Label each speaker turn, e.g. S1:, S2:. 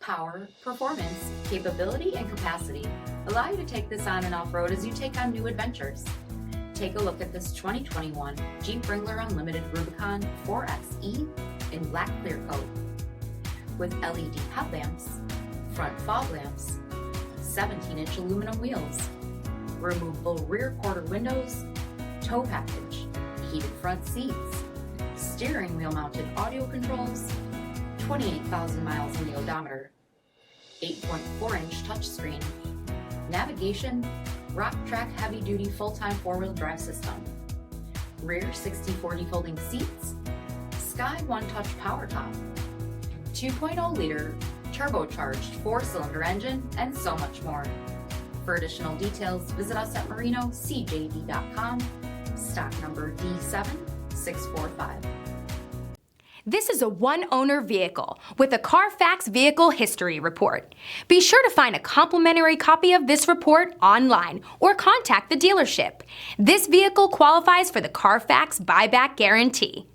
S1: Power, performance, capability, and capacity allow you to take this on and off-road as you take on new adventures. Take a look at this 2021 Jeep Wrangler Unlimited Rubicon 4xe in black clear coat. With LED headlamps, front fog lamps, 17-inch aluminum wheels, removable rear quarter windows, tow package, heated front seats, steering wheel mounted audio controls, 28,000 miles on the odometer, 8.4-inch touchscreen, navigation, rock track heavy duty full-time four-wheel drive system, rear 60/40 folding seats, Sky One Touch power top, 2.0 liter turbocharged 4-cylinder engine, and so much more. For additional details, visit us at marinocjd.com, stock number D7645.
S2: This is a one-owner vehicle with a CARFAX Vehicle History Report. Be sure to find a complimentary copy of this report online or contact the dealership. This vehicle qualifies for the CARFAX Buyback Guarantee.